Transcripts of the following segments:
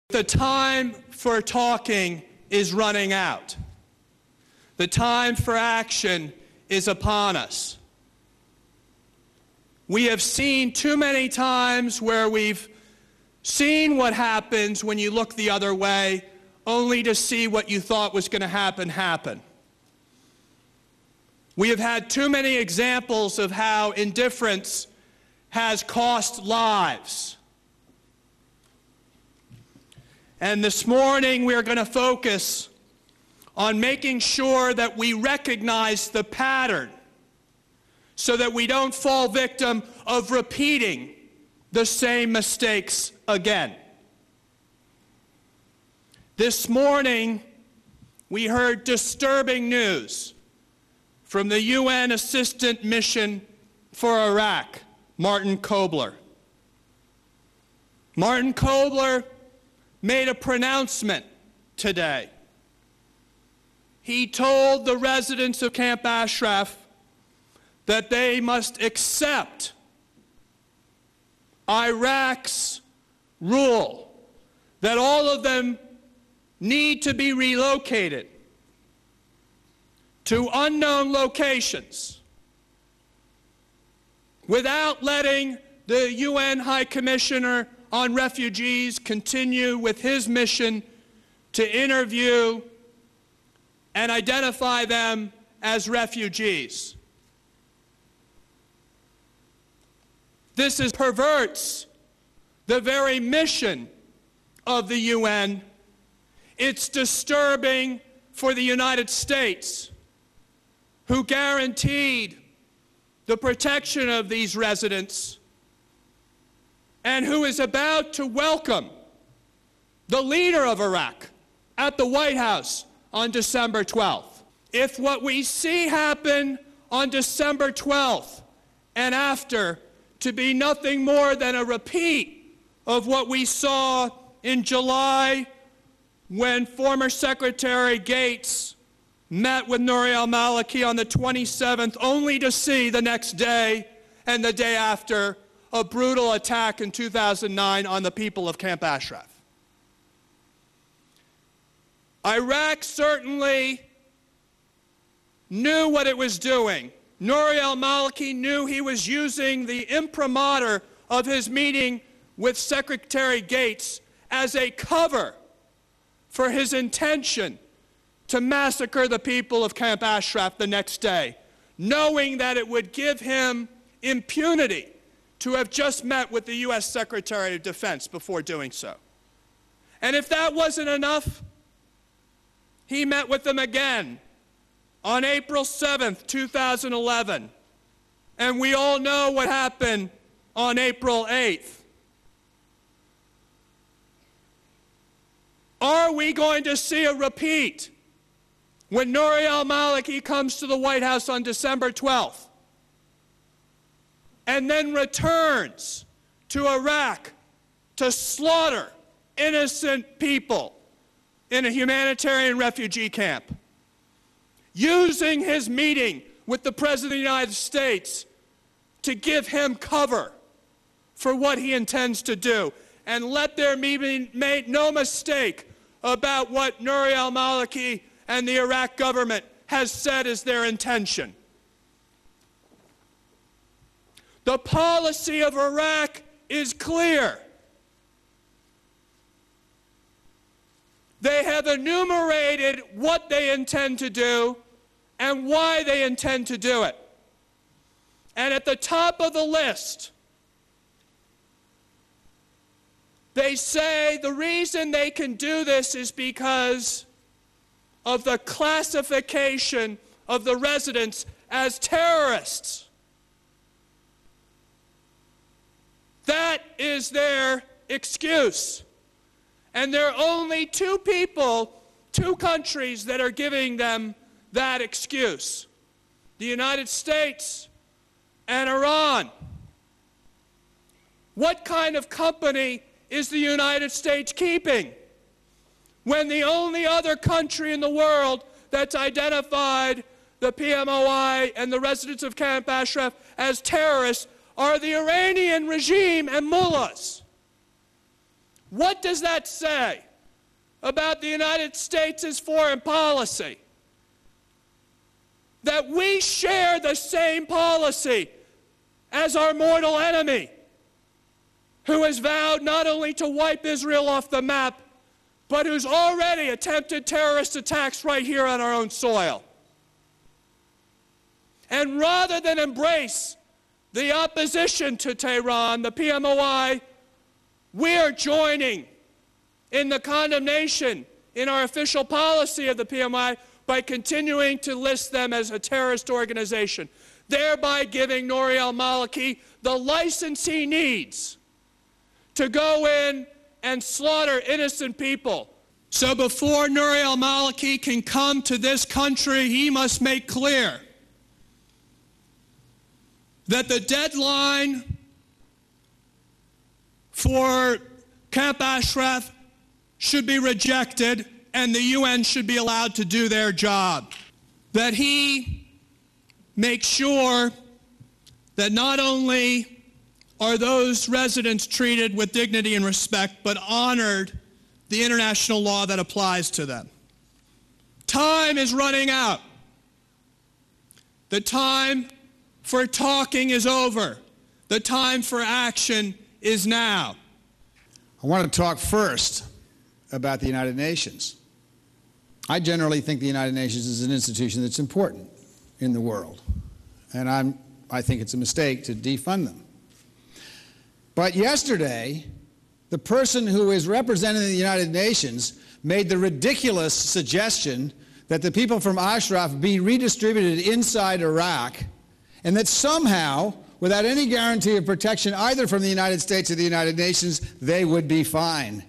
The time for talking is running out. The time for action is upon us. We have seen too many times where we've seen what happens when you look the other way, only to see what you thought was going to happen. We have had too many examples of how indifference has cost lives. And this morning we are going to focus on making sure that we recognize the pattern so that we don't fall victim of repeating the same mistakes again. This morning we heard disturbing news from the UN Assistant Mission for Iraq, Martin Kobler. Martin Kobler made a pronouncement today. He told the residents of Camp Ashraf that they must accept Iraq's rule, that all of them need to be relocated to unknown locations without letting the UN High Commissioner on Refugees continue with his mission to interview and identify them as refugees. This perverts the very mission of the UN. It's disturbing for the United States, who guaranteed the protection of these residents and who is about to welcome the leader of Iraq at the White House on December 12th. If what we see happen on December 12th and after to be nothing more than a repeat of what we saw in July when former Secretary Gates met with Nouri al-Maliki on the 27th, only to see the next day and the day after a brutal attack in 2009 on the people of Camp Ashraf. Iraq certainly knew what it was doing. Nouri al-Maliki knew he was using the imprimatur of his meeting with Secretary Gates as a cover for his intention to massacre the people of Camp Ashraf the next day, knowing that it would give him impunity to have just met with the US Secretary of Defense before doing so. And if that wasn't enough, he met with them again on April 7th, 2011. And we all know what happened on April 8th. Are we going to see a repeat when Nouri al-Maliki comes to the White House on December 12th and then returns to Iraq to slaughter innocent people in a humanitarian refugee camp, using his meeting with the President of the United States to give him cover for what he intends to do? And let there be made no mistake about what Nouri al-Maliki and the Iraq government has said is their intention. The policy of Iraq is clear. They have enumerated what they intend to do and why they intend to do it. And at the top of the list, they say the reason they can do this is because of the classification of the residents as terrorists. That is their excuse. And there are only two countries that are giving them that excuse: the United States and Iran. What kind of company is the United States keeping when the only other country in the world that's identified the PMOI and the residents of Camp Ashraf as terrorists are the Iranian regime and mullahs? What does that say about the United States' foreign policy? That we share the same policy as our mortal enemy, who has vowed not only to wipe Israel off the map, but who's already attempted terrorist attacks right here on our own soil. And rather than embrace the opposition to Tehran, the PMOI, we are joining in the condemnation in our official policy of the PMOI by continuing to list them as a terrorist organization, thereby giving Nouri al-Maliki the license he needs to go in and slaughter innocent people. So before Nouri al-Maliki can come to this country, he must make clear that the deadline for Camp Ashraf should be rejected and the UN should be allowed to do their job. That he makes sure that not only are those residents treated with dignity and respect, but honored the international law that applies to them. Time is running out. The time for talking is over. The time for action is now. I want to talk first about the United Nations. I generally think the United Nations is an institution that's important in the world, and I think it's a mistake to defund them. But yesterday, the person who is representing the United Nations made the ridiculous suggestion that the people from Ashraf be redistributed inside Iraq, and that somehow, without any guarantee of protection either from the United States or the United Nations, they would be fine.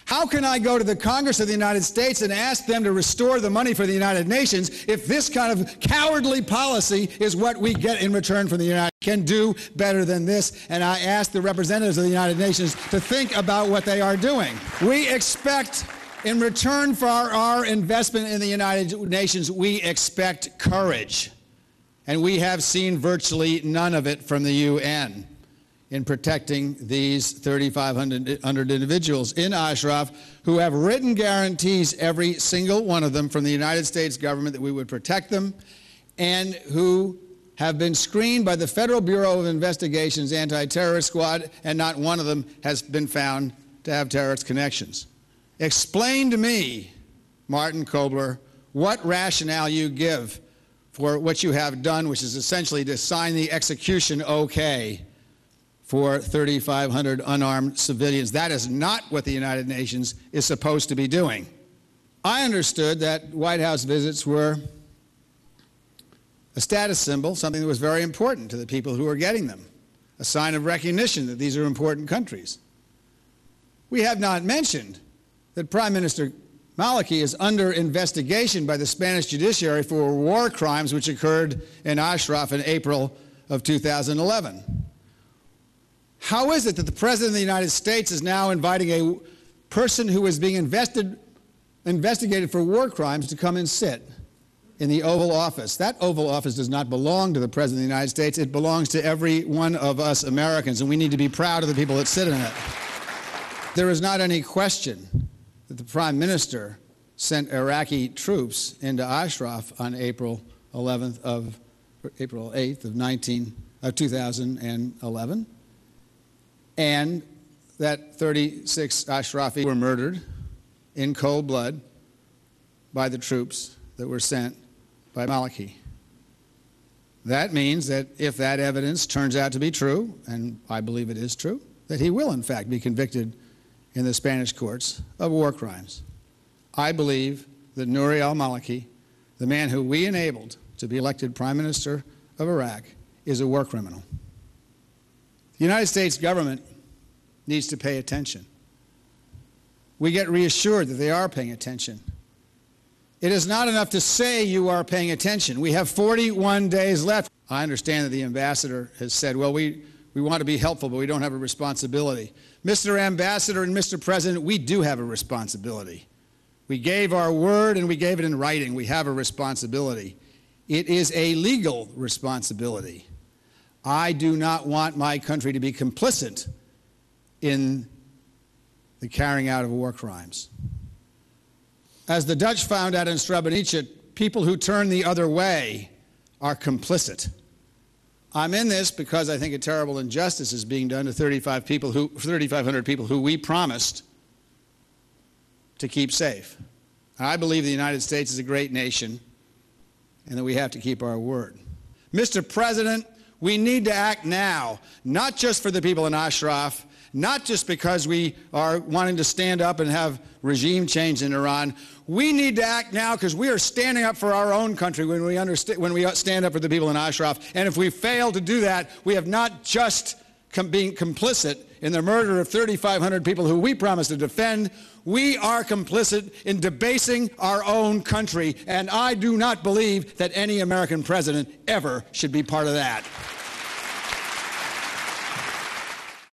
How can I go to the Congress of the United States and ask them to restore the money for the United Nations if this kind of cowardly policy is what we get in return from the United States? Can do better than this, and I ask the representatives of the United Nations to think about what they are doing. We expect, in return for our investment in the United Nations, we expect courage. And we have seen virtually none of it from the UN in protecting these 3,500 individuals in Ashraf who have written guarantees, every single one of them, from the United States government that we would protect them, and who have been screened by the Federal Bureau of Investigation's anti-terrorist squad, and not one of them has been found to have terrorist connections. Explain to me, Martin Kobler, what rationale you give for what you have done, which is essentially to sign the execution okay for 3,500 unarmed civilians. That is not what the United Nations is supposed to be doing. I understood that White House visits were a status symbol, something that was very important to the people who were getting them, a sign of recognition that these are important countries. We have not mentioned that Prime Minister Maliki is under investigation by the Spanish judiciary for war crimes which occurred in Ashraf in April of 2011. How is it that the President of the United States is now inviting a person who is being investigated for war crimes to come and sit in the Oval Office? That Oval Office does not belong to the President of the United States. It belongs to every one of us Americans, and we need to be proud of the people that sit in it. There is not any question that the Prime Minister sent Iraqi troops into Ashraf on April 8th of 2011, and that 36 Ashrafi were murdered in cold blood by the troops that were sent by Maliki. That means that if that evidence turns out to be true, and I believe it is true, that he will in fact be convicted in the Spanish courts of war crimes. I believe that Nouri al-Maliki, the man who we enabled to be elected Prime Minister of Iraq, is a war criminal. The United States government needs to pay attention. We get reassured that they are paying attention. It is not enough to say you are paying attention. We have 41 days left. I understand that the ambassador has said, well, we want to be helpful, but we don't have a responsibility. Mr. Ambassador and Mr. President, we do have a responsibility. We gave our word and we gave it in writing. We have a responsibility. It is a legal responsibility. I do not want my country to be complicit in the carrying out of war crimes. As the Dutch found out in Srebrenica, people who turn the other way are complicit. I'm in this because I think a terrible injustice is being done to 3,500 people who we promised to keep safe. I believe the United States is a great nation and that we have to keep our word. Mr. President, we need to act now, not just for the people in Ashraf, not just because we are wanting to stand up and have regime change in Iran. We need to act now because we are standing up for our own country when we stand up for the people in Ashraf. And if we fail to do that, we have not just been complicit in the murder of 3,500 people who we promised to defend. We are complicit in debasing our own country, and I do not believe that any American president ever should be part of that.